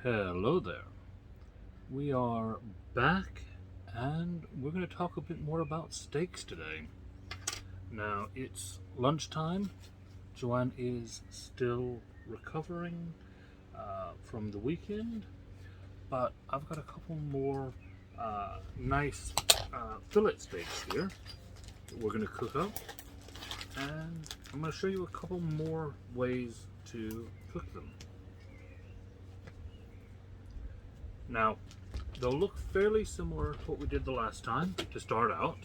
Hello there. We are back and we're going to talk a bit more about steaks today. Now it's lunchtime. Joanne is still recovering from the weekend, but I've got a couple more nice fillet steaks here that we're going to cook up, and I'm going to show you a couple more ways to cook them. Now, they'll look fairly similar to what we did the last time to start out,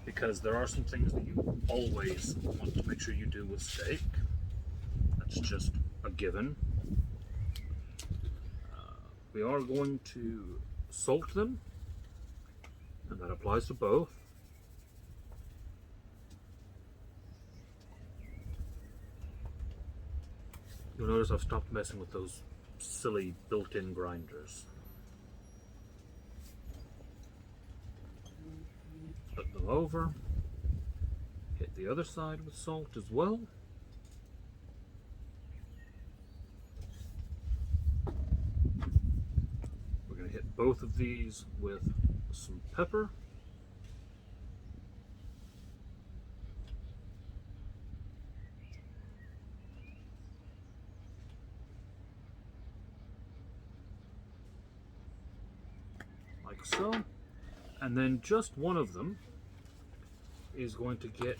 because there are some things that you always want to make sure you do with steak. That's just a given. We are going to salt them, and that applies to both. You'll notice I've stopped messing with those silly built-in grinders. Flip them over, hit the other side with salt as well. We're going to hit both of these with some pepper. Like so. And then just one of them is going to get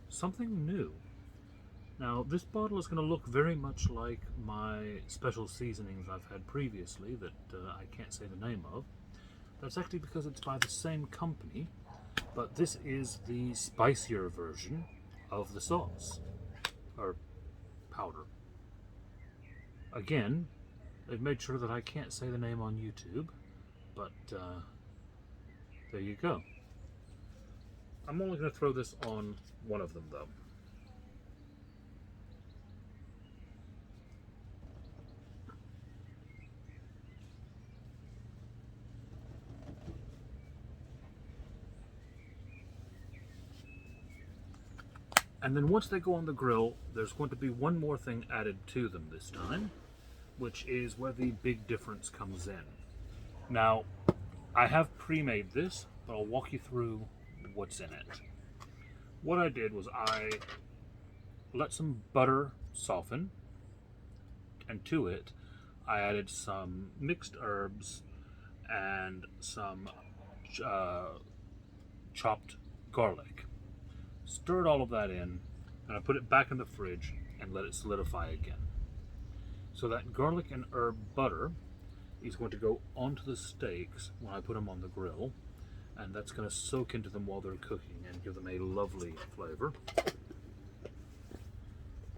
something new. Now this bottle is going to look very much like my special seasonings I've had previously that I can't say the name of. That's actually because it's by the same company, but this is the spicier version of the sauce, or powder. Again, they've made sure that I can't say the name on YouTube, but there you go. I'm only going to throw this on one of them though. And then once they go on the grill, there's going to be one more thing added to them this time, which is where the big difference comes in. Now, I have pre-made this, but I'll walk you through what's in it. What I did was I let some butter soften, and to it I added some mixed herbs and some chopped garlic. Stirred all of that in, and I put it back in the fridge and let it solidify again. So that garlic and herb butter is going to go onto the steaks when I put them on the grill, and that's going to soak into them while they're cooking and give them a lovely flavor.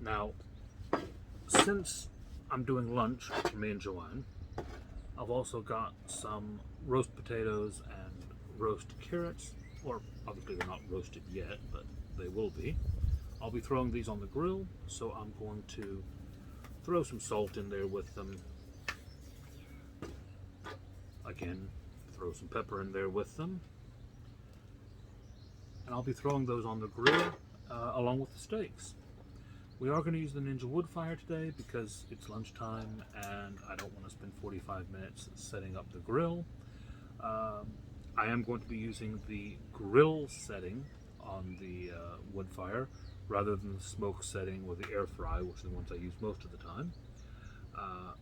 Now, since I'm doing lunch for me and Joanne, I've also got some roast potatoes and roast carrots, or obviously they're not roasted yet, but they will be. I'll be throwing these on the grill, so I'm going to throw some salt in there with them. Again, throw some pepper in there with them. And I'll be throwing those on the grill along with the steaks. We are going to use the Ninja Woodfire today because it's lunchtime and I don't want to spend 45 minutes setting up the grill. I am going to be using the grill setting on the Woodfire rather than the smoke setting or the air fry, which are the ones I use most of the time.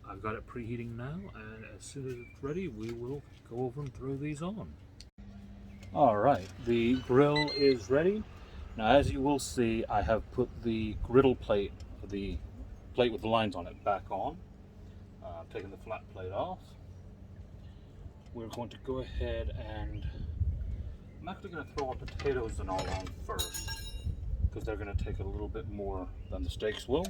I've got it preheating now, and as soon as it's ready, we will go over and throw these on. Alright, the grill is ready. Now, as you will see, I have put the griddle plate, the plate with the lines on it, back on. I've taken the flat plate off. We're going to go ahead and I'm actually going to throw our potatoes and all on first, because they're going to take a little bit more than the steaks will.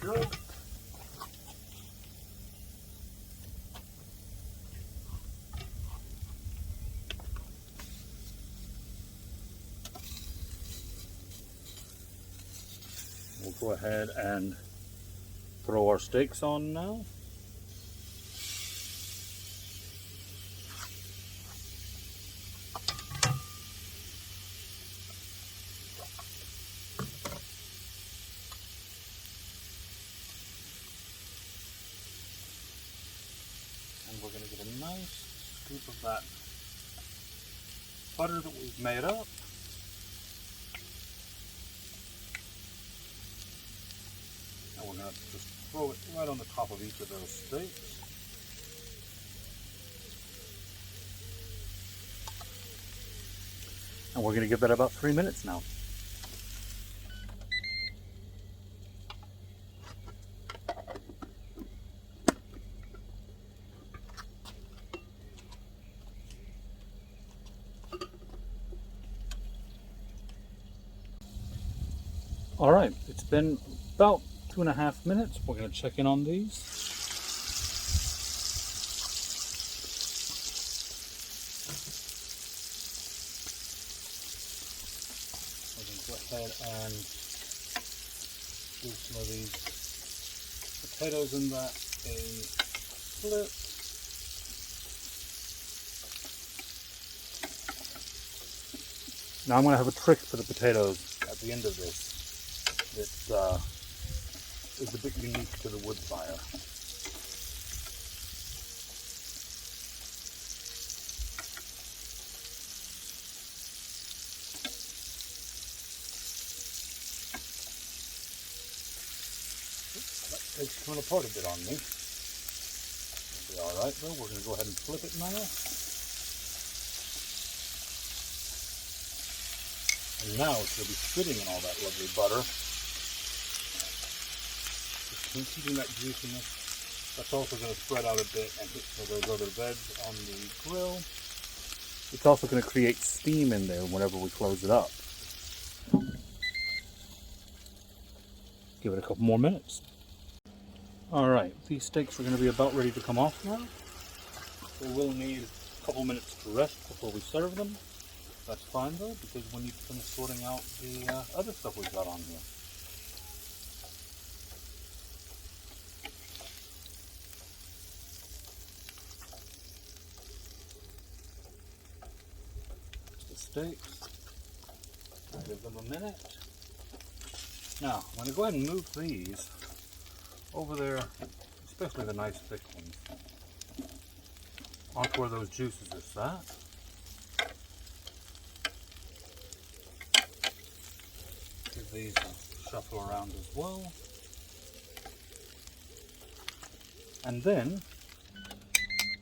Good. go ahead and throw our steaks on now. And we're going to get a nice scoop of that butter that we've made up. And we're going to just throw it right on the top of each of those steaks. And we're going to give that about 3 minutes now. All right, it's been about 2.5 minutes. We're going to check in on these. We're going to go ahead and do some of these potatoes in that a flip. Now I'm going to have a trick for the potatoes at the end of this that is a bit unique to the wood fire. Oops, that steak's coming apart a bit on me. It'll be alright though. We're going to go ahead and flip it now. And now it's going to be sitting in all that lovely butter. Just keeping that juiciness. That's also going to spread out a bit and hit some of those other beds on the grill. It's also going to create steam in there whenever we close it up. Give it a couple more minutes. Alright, these steaks are going to be about ready to come off now. They will need a couple minutes to rest before we serve them. That's fine though, because we need to finish sorting out the other stuff we've got on here. The steaks. I'll give them a minute. Now, I'm going to go ahead and move these over there, especially the nice thick ones, onto where those juices are sat. Give these a shuffle around as well. And then,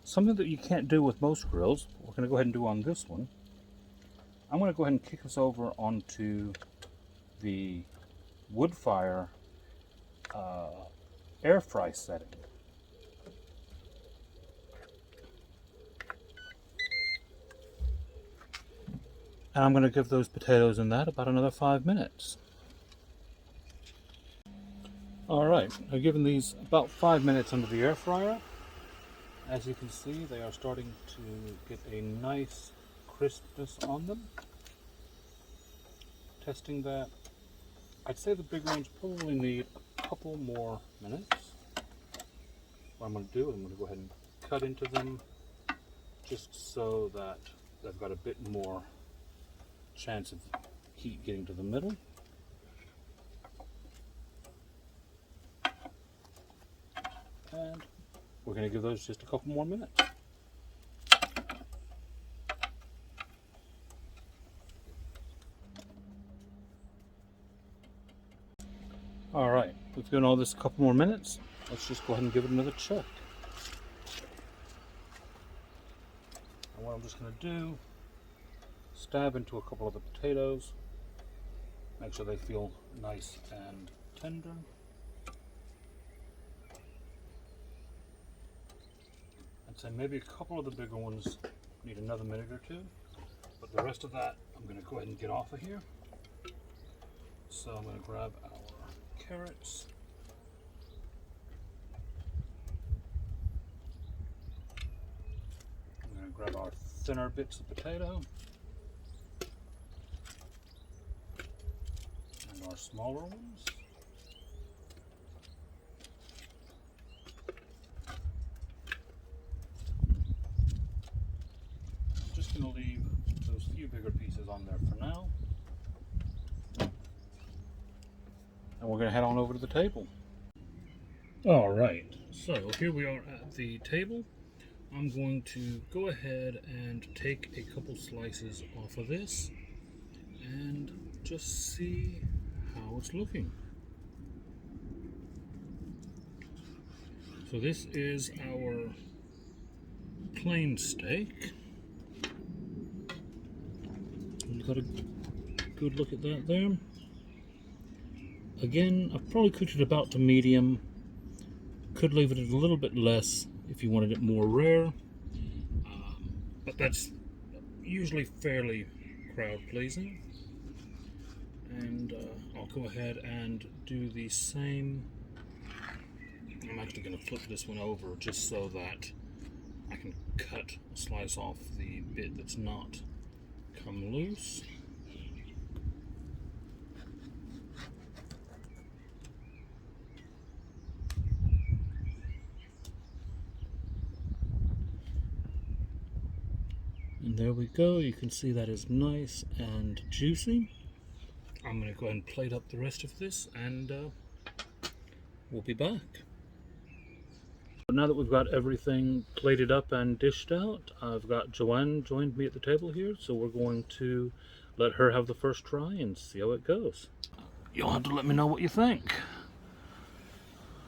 something that you can't do with most grills, we're going to go ahead and do on this one. I'm going to go ahead and kick us over onto the Woodfire air fry setting. And I'm going to give those potatoes in that about another 5 minutes. Alright, I've given these about 5 minutes under the air fryer. As you can see, they are starting to get a nice crispness on them. Testing that. I'd say the big ones probably need a couple more minutes. What I'm going to do is I'm going to go ahead and cut into them just so that they've got a bit more chance of heat getting to the middle. And we're going to give those just a couple more minutes. Alright, we've given all this a couple more minutes. Let's just go ahead and give it another check. And what I'm just going to do, stab into a couple of the potatoes, make sure they feel nice and tender. I'd say maybe a couple of the bigger ones need another minute or two, but the rest of that I'm going to go ahead and get off of here. So I'm going to grab our carrots. I'm going to grab our thinner bits of potato and our smaller ones. and we're going to head on over to the table. All right, so here we are at the table. I'm going to go ahead and take a couple slices off of this and just see how it's looking. So this is our plain steak. You got a good look at that there. Again, I've probably cooked it about to medium. Could leave it a little bit less if you wanted it more rare, but that's usually fairly crowd pleasing. And I'll go ahead and do the same. I'm actually going to flip this one over just so that I can cut a slice off the bit that's not come loose. And there we go, you can see that is nice and juicy. I'm going to go ahead and plate up the rest of this and we'll be back. Now that we've got everything plated up and dished out, I've got Joanne joined me at the table here, so we're going to let her have the first try and see how it goes. You'll have to let me know what you think.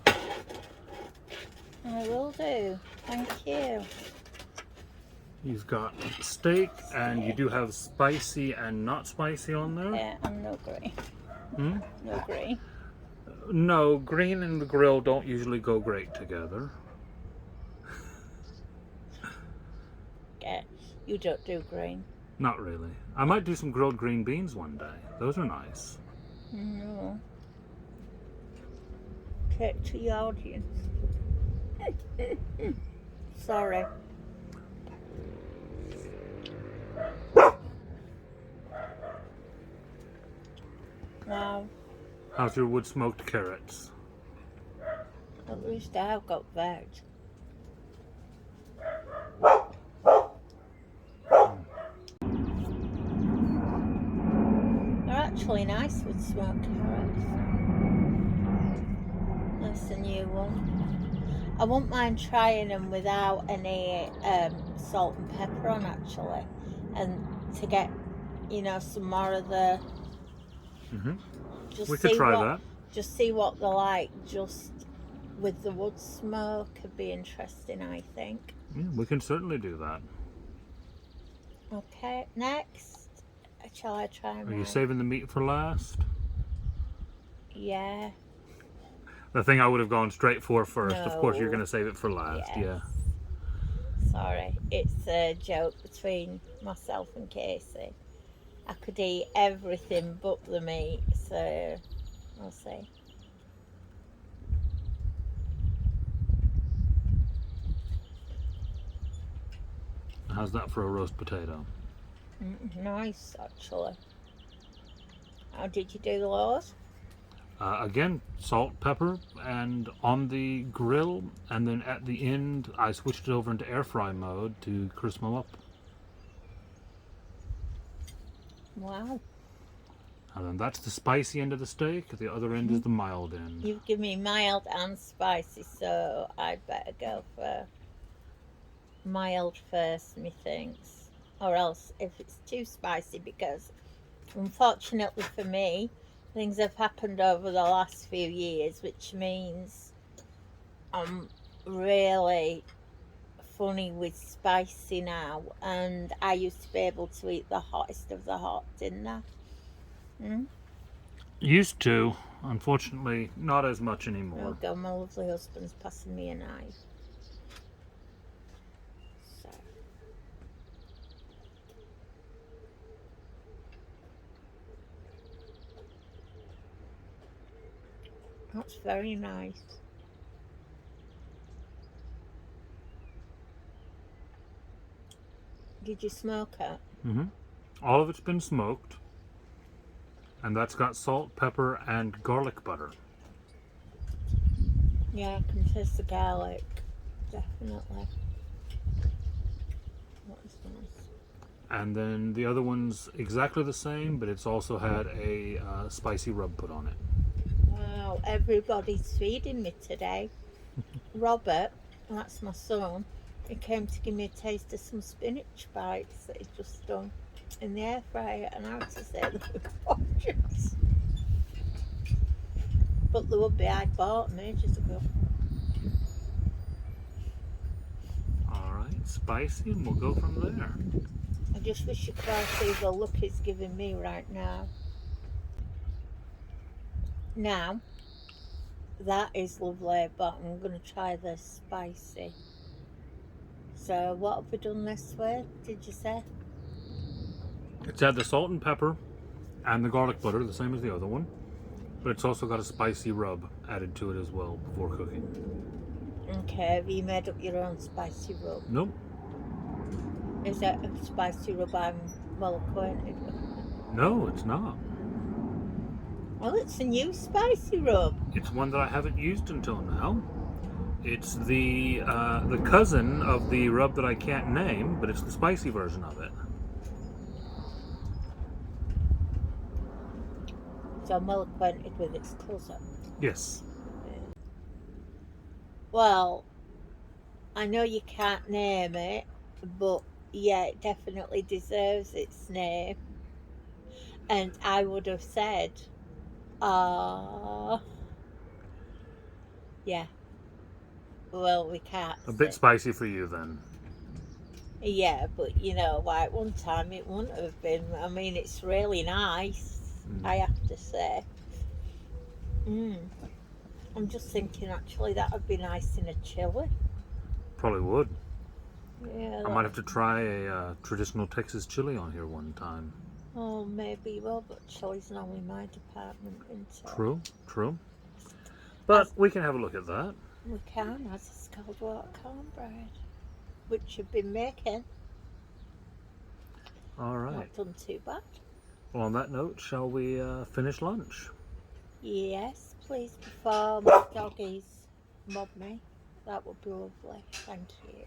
I will do, thank you. You've got steak, and you do have spicy and not spicy on there. Yeah, and no green. No green. No, green and the grill don't usually go great together. Yeah, you don't do green. Not really. I might do some grilled green beans one day. Those are nice. No. Take to the audience. Sorry. Wow. How's your wood smoked carrots? At least I've got veg. They're actually nice with smoked carrots. That's a new one. I wouldn't mind trying them without any salt and pepper on, actually, and to get, you know, some more of the. We could try that. Just see what they're like, just with the wood smoke. Could be interesting, I think. Yeah, we can certainly do that. Okay, next. Shall I try mine? Are you saving the meat for last? Yeah. The thing I would have gone straight for first. No. Of course, you're going to save it for last. Yes. Yeah. Sorry, it's a joke between myself and Casey. I could eat everything but the meat, so we'll see. How's that for a roast potato? Nice, actually. How did you do those? Again, salt, pepper, and on the grill, and then at the end, I switched it over into air fry mode to crisp them up. Wow. And then that's the spicy end of the steak. The other end is the mild end. You've given me mild and spicy, so I'd better go for mild first, methinks. Or else if it's too spicy, because unfortunately for me, things have happened over the last few years, which means I'm really funny with spicy now, and I used to be able to eat the hottest of the hot, didn't I? Used to. Unfortunately, not as much anymore. Oh God, my lovely husband's passing me a knife. So. That's very nice. Did you smoke it? All of it's been smoked. And that's got salt, pepper, and garlic butter. Yeah, I can taste the garlic. Definitely. That was nice. And then the other one's exactly the same, but it's also had a spicy rub put on it. Wow. Well, everybody's feeding me today. Robert, that's my son, he came to give me a taste of some spinach bites that he'd just done in the air fryer, and I have to say they were gorgeous. But they would be, I'd bought them ages ago. Alright, spicy, and we'll go from there. I just wish you could all see the look he's giving me right now. Now, that is lovely, but I'm going to try the spicy. So, what have we done this way, did you say? It's had the salt and pepper and the garlic butter, the same as the other one. But it's also got a spicy rub added to it as well before cooking. Okay, have you made up your own spicy rub? Nope. Is that a spicy rub I'm well acquainted with? No, it's not. Well, it's a new spicy rub. It's one that I haven't used until now. It's the cousin of the rub that I can't name, but it's the spicy version of it. So I'm well acquainted with its cousin. Yes. Well, I know you can't name it, but yeah, it definitely deserves its name. And I would have said, yeah. Well, we can't. A bit spicy for you then. Yeah, but you know, like one time it wouldn't have been. I mean, it's really nice, I have to say. I'm just thinking, actually, that would be nice in a chili. Probably would. Yeah. I might have to try a traditional Texas chili on here one time. Oh, maybe you will, but chili's not in my department, isn't it? True, true. But we can have a look at that. We can, as a scald water cornbread, which you've been making. All right. Not done too bad. Well, on that note, shall we finish lunch? Yes, please, before my doggies mob me. That would be lovely. Thank you.